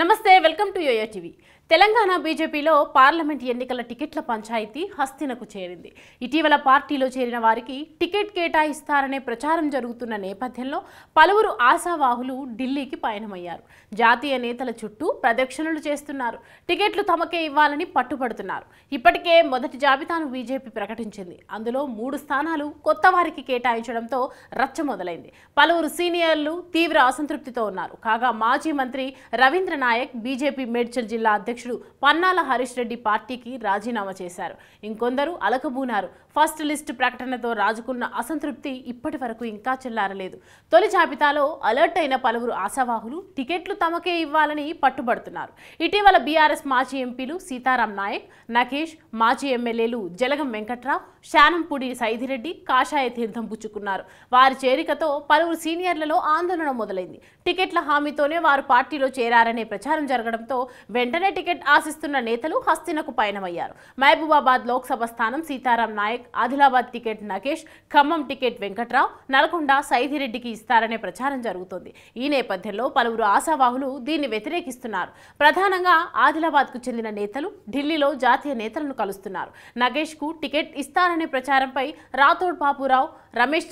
నమస్తే welcome to YoYo TV Telangana బీజేపీలో parliament ఎన్నికల టికెట్ల పంచాయతీ హస్తినకు చేరింది. ఇటీవల పార్టీలో చేరిన వారికి టికెట్ కేటాయిస్తారనే ప్రచారం జరుగుతున్న నేపథ్యంలో పలువురు ఆశావాహులు ఢిల్లీకి పయనమయ్యారు. జాతీయ నేతల చుట్టూ ప్రదక్షిణలు చేస్తున్నారు. టికెట్లు తమకే ఇవ్వాలని పట్టుబడుతున్నారు. ఇప్పటికే మొదటి జాబితాను బీజేపీ ప్రకటించింది. అందులో 3 స్థానాలు కొత్త వారికి కేటాయించడంతో రచ్చ మొదలైంది. పలువురు సీనియర్లు తీవ్ర అసంతృప్తితో ఉన్నారు. కాగా మాజీ మంత్రి రవీంద్ర నాయక్ బీజేపీ మేడ్చల్ జిల్లా అధ్యక్షుడు పన్నాల హరీష్ రెడ్డి పార్టీకి రాజీనామా చేశారు. ఇంకొందరు అలకబూనారు. ఫస్ట్ లిస్ట్ ప్రకటనతో రాజుకున్న అసంతృప్తి ఇప్పటి వరకు ఇంకా చెల్లారలేదు. తొలి జాబితాలో అలర్ట్ అయిన పలువురు ఆశావాహులు టికెట్లు తమకే ఇవ్వాలని పట్టుబడుతున్నారు. ఇటీవల బీఆర్ఎస్ మాజీ ఎంపీలు సీతారాం నాయక్, నకేష్, మాజీ ఎమ్మెల్యేలు జలగం వెంకట్రావు, శానంపూడి సైదిరెడ్డి కాషాయ తీర్థం పుచ్చుకున్నారు. వారి చేరికతో పలువురు సీనియర్లలో ఆందోళన మొదలైంది. టికెట్ల హామీతోనే వారు పార్టీలో చేరారనే ప్రచారం జరగడంతో వెంటనే టికెట్ ఆశిస్తున్న నేతలు హస్తినకు పయనమయ్యారు. మహబూబాబాద్ లోక్సభ స్థానం సీతారాం నాయక్, ఆదిలాబాద్ టికెట్ నకేష్, ఖమ్మం టికెట్ వెంకట్రావు, నల్గొండ సైదిరెడ్డికి ఇస్తారనే ప్రచారం జరుగుతోంది. ఈ నేపథ్యంలో పలువురు ఆశావాహులు దీన్ని వ్యతిరేకిస్తున్నారు. ప్రధానంగా ఆదిలాబాద్కు చెందిన నేతలు ఢిల్లీలో జాతీయ నేతలను కలుస్తున్నారు. నగేష్కు టికెట్ ఇస్తారనే ప్రచారంపై రాథోడ్ బాపురావు, రమేష్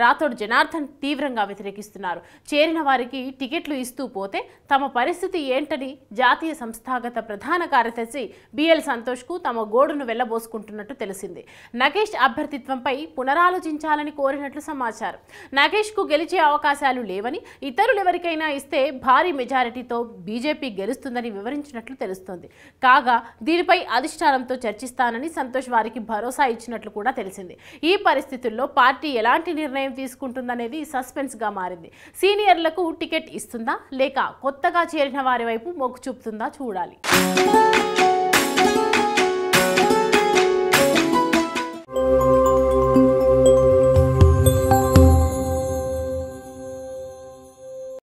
రాథోడ్ జనార్దన్ తీవ్రంగా వ్యతిరేకిస్తున్నారు. చేరిన వారికి టికెట్లు ఇస్తూ పోతే తమ పరిస్థితి ఏంటని జాతీయ సంస్థాగత ప్రధాన కార్యదర్శి బిఎల్ సంతోష్కు తమ గోడును వెళ్లబోసుకుంటున్నట్టు తెలిసింది. నగేష్ అభ్యర్థిత్వంపై పునరాలోచించాలని కోరినట్లు సమాచారం. నగేష్కు గెలిచే అవకాశాలు లేవని, ఇతరులెవరికైనా ఇస్తే భారీ మెజారిటీతో బీజేపీ గెలుస్తుందని వివరించినట్లు తెలుస్తోంది. కాగా దీనిపై అధిష్టానంతో చర్చిస్తానని సంతోష్ వారికి భరోసా ఇచ్చినట్లు కూడా తెలిసింది. ఈ పరిస్థితుల్లో పార్టీ ఎలాంటి నిర్ణయం తీసుకుంటుందనేది సస్పెన్స్ గా మారింది. సీనియర్లకు టికెట్ ఇస్తుందా లేక కొత్తగా చేరిన వారి వైపు మొగ్గు చూపుతుందా చూడాలి.